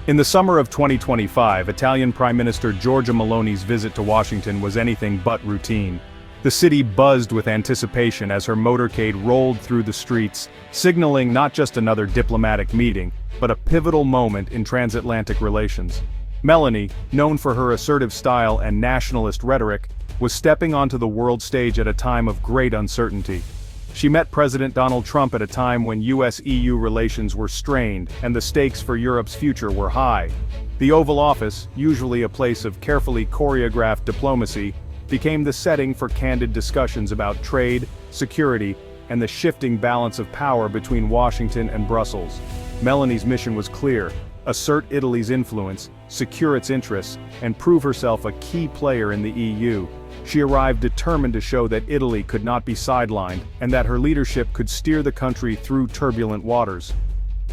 In the summer of 2025, Italian Prime Minister Giorgia Meloni's visit to Washington was anything but routine. The city buzzed with anticipation as her motorcade rolled through the streets, signaling not just another diplomatic meeting, but a pivotal moment in transatlantic relations. Meloni, known for her assertive style and nationalist rhetoric, was stepping onto the world stage at a time of great uncertainty. She met President Donald Trump at a time when US-EU relations were strained and the stakes for Europe's future were high. The Oval Office, usually a place of carefully choreographed diplomacy, became the setting for candid discussions about trade, security, and the shifting balance of power between Washington and Brussels. Meloni's mission was clear: assert Italy's influence, secure its interests, and prove herself a key player in the EU. She arrived determined to show that Italy could not be sidelined, and that her leadership could steer the country through turbulent waters.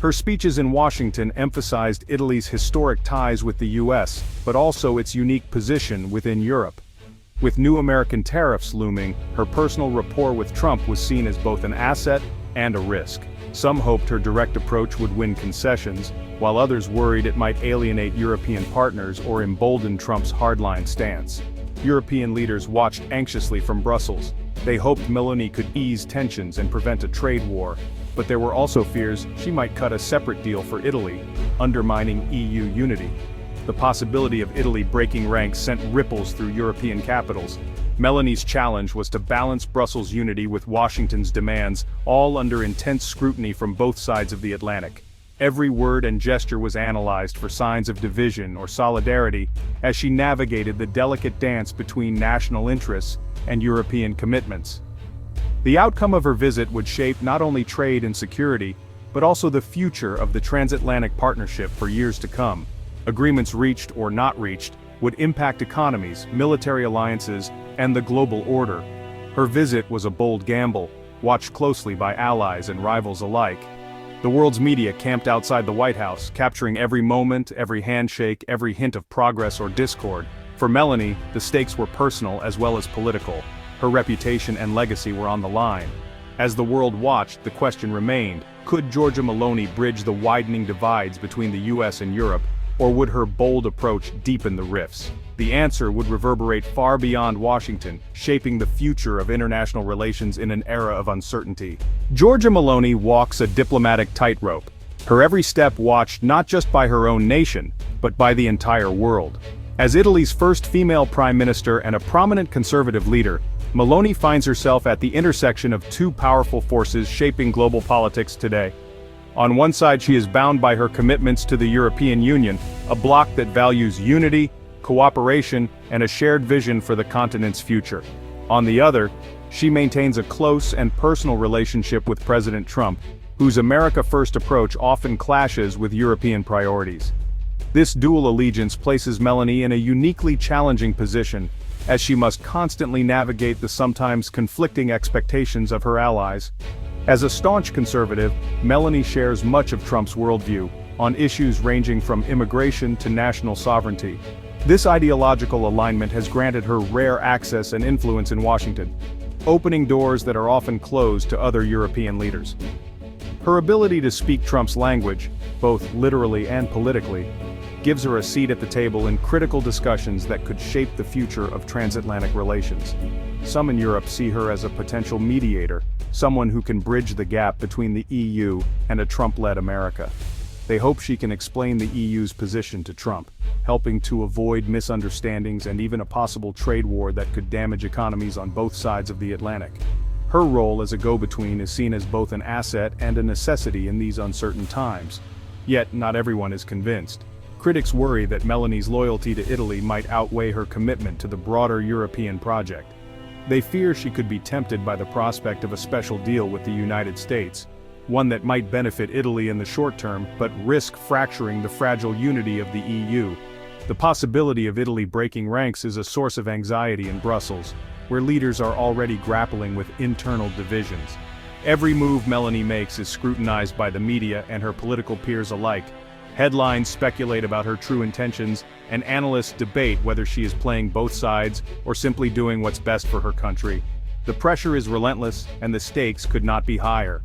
Her speeches in Washington emphasized Italy's historic ties with the US, but also its unique position within Europe. With new American tariffs looming, her personal rapport with Trump was seen as both an asset and a risk. Some hoped her direct approach would win concessions, while others worried it might alienate European partners or embolden Trump's hardline stance. European leaders watched anxiously from Brussels. They hoped Meloni could ease tensions and prevent a trade war, but there were also fears she might cut a separate deal for Italy, undermining EU unity. The possibility of Italy breaking ranks sent ripples through European capitals. Meloni's challenge was to balance Brussels' unity with Washington's demands, all under intense scrutiny from both sides of the Atlantic. Every word and gesture was analyzed for signs of division or solidarity as she navigated the delicate dance between national interests and European commitments. The outcome of her visit would shape not only trade and security, but also the future of the transatlantic partnership for years to come. Agreements reached or not reached would impact economies, military alliances, and the global order. Her visit was a bold gamble, watched closely by allies and rivals alike. The world's media camped outside the White House, capturing every moment, every handshake, every hint of progress or discord. For Meloni, the stakes were personal as well as political. Her reputation and legacy were on the line. As the world watched, the question remained: could Giorgia Meloni bridge the widening divides between the US and Europe, or would her bold approach deepen the rifts? The answer would reverberate far beyond Washington, shaping the future of international relations in an era of uncertainty. Giorgia Meloni walks a diplomatic tightrope, her every step watched not just by her own nation, but by the entire world. As Italy's first female prime minister and a prominent conservative leader, Meloni finds herself at the intersection of two powerful forces shaping global politics today. On one side, she is bound by her commitments to the European Union, a bloc that values unity, cooperation, and a shared vision for the continent's future. On the other, she maintains a close and personal relationship with President Trump, whose America-first approach often clashes with European priorities. This dual allegiance places Meloni in a uniquely challenging position, as she must constantly navigate the sometimes conflicting expectations of her allies. As a staunch conservative, Meloni shares much of Trump's worldview, on issues ranging from immigration to national sovereignty. This ideological alignment has granted her rare access and influence in Washington, opening doors that are often closed to other European leaders. Her ability to speak Trump's language, both literally and politically, gives her a seat at the table in critical discussions that could shape the future of transatlantic relations. Some in Europe see her as a potential mediator, someone who can bridge the gap between the EU and a Trump-led America. They hope she can explain the EU's position to Trump, helping to avoid misunderstandings and even a possible trade war that could damage economies on both sides of the Atlantic. Her role as a go-between is seen as both an asset and a necessity in these uncertain times. Yet, not everyone is convinced. Critics worry that Meloni's loyalty to Italy might outweigh her commitment to the broader European project. They fear she could be tempted by the prospect of a special deal with the United States, one that might benefit Italy in the short term but risk fracturing the fragile unity of the EU. The possibility of Italy breaking ranks is a source of anxiety in Brussels, where leaders are already grappling with internal divisions. Every move Meloni makes is scrutinized by the media and her political peers alike. Headlines speculate about her true intentions, and analysts debate whether she is playing both sides or simply doing what's best for her country. The pressure is relentless, and the stakes could not be higher.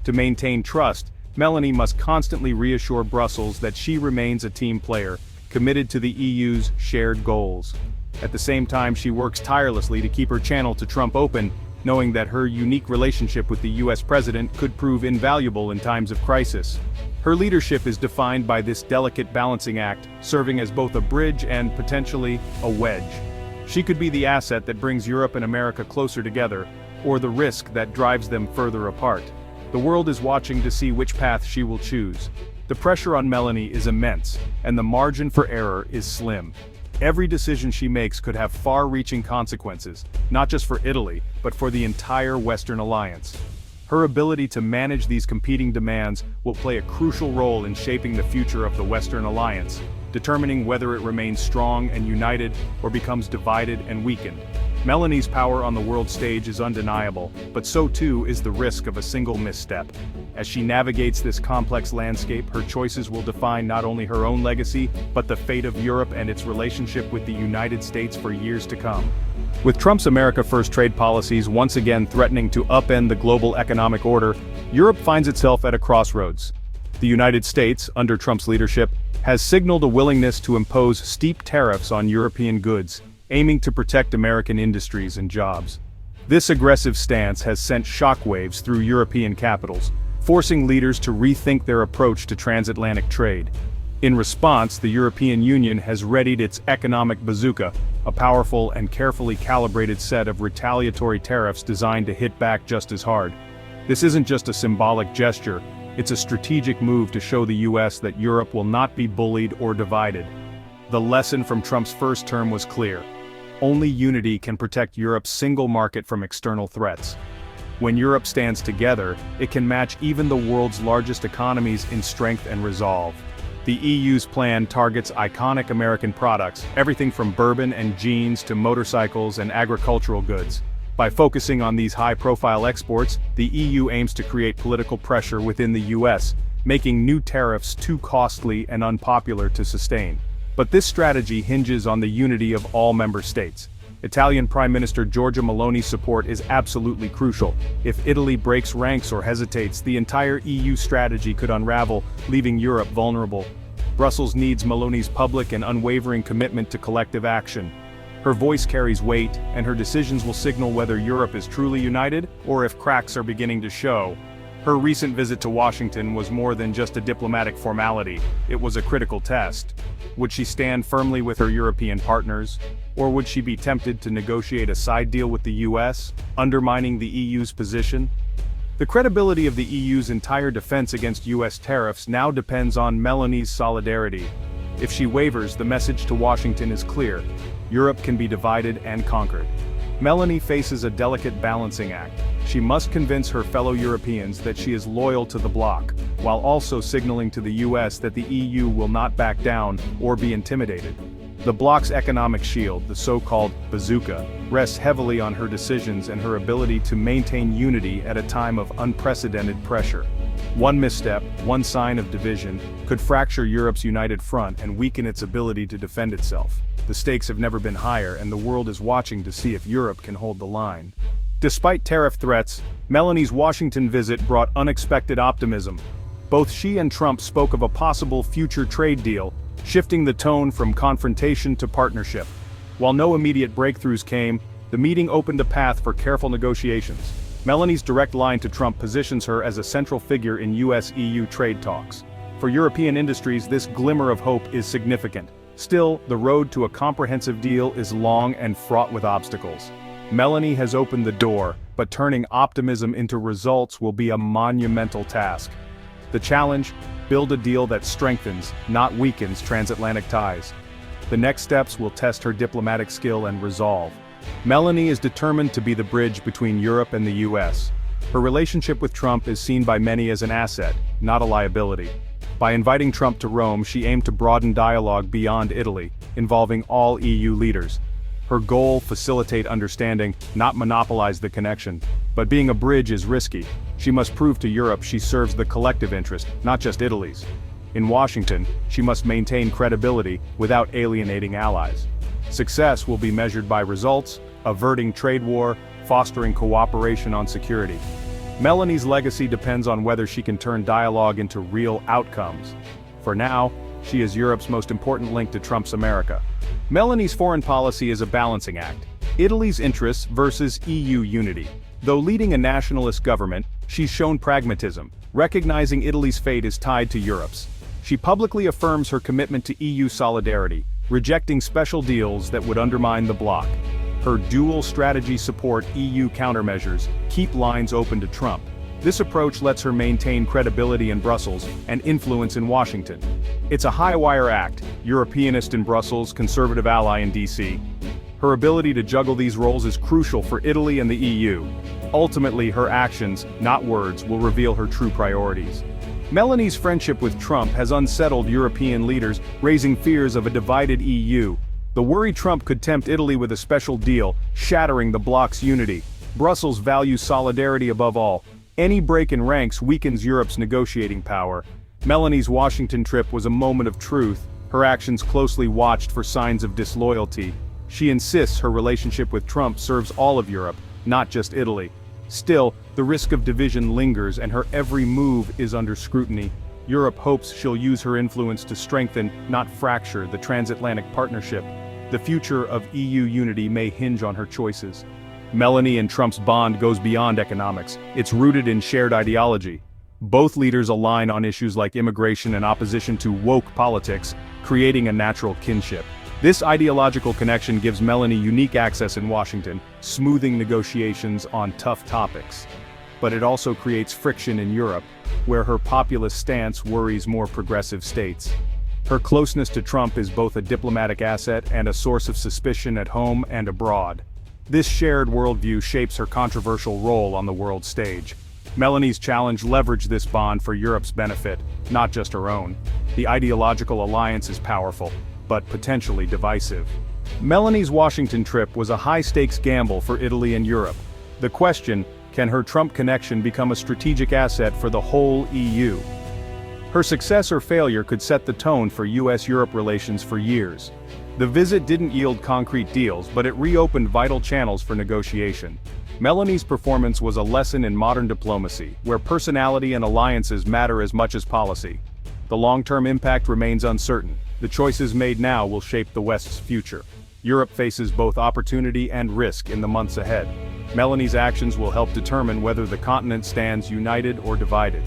To maintain trust, Meloni must constantly reassure Brussels that she remains a team player, committed to the EU's shared goals. At the same time, she works tirelessly to keep her channel to Trump open, knowing that her unique relationship with the US president could prove invaluable in times of crisis. Her leadership is defined by this delicate balancing act, serving as both a bridge and, potentially, a wedge. She could be the asset that brings Europe and America closer together, or the risk that drives them further apart. The world is watching to see which path she will choose. The pressure on Meloni is immense, and the margin for error is slim. Every decision she makes could have far-reaching consequences, not just for Italy, but for the entire Western alliance. Her ability to manage these competing demands will play a crucial role in shaping the future of the Western alliance, determining whether it remains strong and united or becomes divided and weakened. Meloni's power on the world stage is undeniable, but so too is the risk of a single misstep. As she navigates this complex landscape, her choices will define not only her own legacy, but the fate of Europe and its relationship with the United States for years to come. With Trump's America First trade policies once again threatening to upend the global economic order, Europe finds itself at a crossroads. The United States, under Trump's leadership, has signaled a willingness to impose steep tariffs on European goods, aiming to protect American industries and jobs. This aggressive stance has sent shockwaves through European capitals, forcing leaders to rethink their approach to transatlantic trade. In response, the European Union has readied its economic bazooka, a powerful and carefully calibrated set of retaliatory tariffs designed to hit back just as hard. This isn't just a symbolic gesture, it's a strategic move to show the US that Europe will not be bullied or divided. The lesson from Trump's first term was clear. Only unity can protect Europe's single market from external threats. When Europe stands together, it can match even the world's largest economies in strength and resolve. The EU's plan targets iconic American products, everything from bourbon and jeans to motorcycles and agricultural goods. By focusing on these high-profile exports, the EU aims to create political pressure within the US, making new tariffs too costly and unpopular to sustain. But this strategy hinges on the unity of all member states. Italian Prime Minister Giorgia Meloni's support is absolutely crucial. If Italy breaks ranks or hesitates, the entire EU strategy could unravel, leaving Europe vulnerable. Brussels needs Meloni's public and unwavering commitment to collective action. Her voice carries weight, and her decisions will signal whether Europe is truly united or if cracks are beginning to show. Her recent visit to Washington was more than just a diplomatic formality, it was a critical test. Would she stand firmly with her European partners, or would she be tempted to negotiate a side deal with the US, undermining the EU's position? The credibility of the EU's entire defense against US tariffs now depends on Meloni's solidarity. If she wavers, the message to Washington is clear: Europe can be divided and conquered. Meloni faces a delicate balancing act. She must convince her fellow Europeans that she is loyal to the bloc, while also signaling to the US that the EU will not back down or be intimidated. The bloc's economic shield, the so-called bazooka, rests heavily on her decisions and her ability to maintain unity at a time of unprecedented pressure. One misstep, one sign of division, could fracture Europe's united front and weaken its ability to defend itself. The stakes have never been higher, and the world is watching to see if Europe can hold the line. Despite tariff threats, Meloni's Washington visit brought unexpected optimism. Both she and Trump spoke of a possible future trade deal, shifting the tone from confrontation to partnership. While no immediate breakthroughs came, the meeting opened a path for careful negotiations. Meloni's direct line to Trump positions her as a central figure in US-EU trade talks. For European industries, this glimmer of hope is significant. Still, the road to a comprehensive deal is long and fraught with obstacles. Meloni has opened the door, but turning optimism into results will be a monumental task. The challenge: build a deal that strengthens, not weakens, transatlantic ties. The next steps will test her diplomatic skill and resolve. Meloni is determined to be the bridge between Europe and the US. Her relationship with Trump is seen by many as an asset, not a liability. By inviting Trump to Rome, she aimed to broaden dialogue beyond Italy, involving all EU leaders. Her goal: facilitate understanding, not monopolize the connection. But being a bridge is risky. She must prove to Europe she serves the collective interest, not just Italy's. In Washington, she must maintain credibility without alienating allies. Success will be measured by results, averting trade war, fostering cooperation on security. Meloni's legacy depends on whether she can turn dialogue into real outcomes. For now, she is Europe's most important link to Trump's America. Meloni's foreign policy is a balancing act. Italy's interests versus EU unity. Though leading a nationalist government, she's shown pragmatism, recognizing Italy's fate is tied to Europe's. She publicly affirms her commitment to EU solidarity, rejecting special deals that would undermine the bloc. Her dual strategy support EU countermeasures, keep lines open to Trump. This approach lets her maintain credibility in Brussels and influence in Washington. It's a high-wire act, Europeanist in Brussels, conservative ally in DC. Her ability to juggle these roles is crucial for Italy and the EU. Ultimately, her actions, not words, will reveal her true priorities. Meloni's friendship with Trump has unsettled European leaders, raising fears of a divided EU. The worry Trump could tempt Italy with a special deal, shattering the bloc's unity. Brussels values solidarity above all. Any break in ranks weakens Europe's negotiating power. Meloni's Washington trip was a moment of truth, her actions closely watched for signs of disloyalty. She insists her relationship with Trump serves all of Europe, not just Italy. Still, the risk of division lingers and her every move is under scrutiny. Europe hopes she'll use her influence to strengthen, not fracture, the transatlantic partnership. The future of EU unity may hinge on her choices. Meloni and Trump's bond goes beyond economics. It's rooted in shared ideology. Both leaders align on issues like immigration and opposition to woke politics, creating a natural kinship. This ideological connection gives Meloni unique access in Washington, smoothing negotiations on tough topics. But it also creates friction in Europe, where her populist stance worries more progressive states. Her closeness to Trump is both a diplomatic asset and a source of suspicion at home and abroad. This shared worldview shapes her controversial role on the world stage. Meloni's challenge leveraged this bond for Europe's benefit, not just her own. The ideological alliance is powerful, but potentially divisive. Meloni's Washington trip was a high-stakes gamble for Italy and Europe. The question, can her Trump connection become a strategic asset for the whole EU? Her success or failure could set the tone for US-Europe relations for years. The visit didn't yield concrete deals, but it reopened vital channels for negotiation. Meloni's performance was a lesson in modern diplomacy, where personality and alliances matter as much as policy. The long-term impact remains uncertain. The choices made now will shape the West's future. Europe faces both opportunity and risk in the months ahead. Meloni's actions will help determine whether the continent stands united or divided.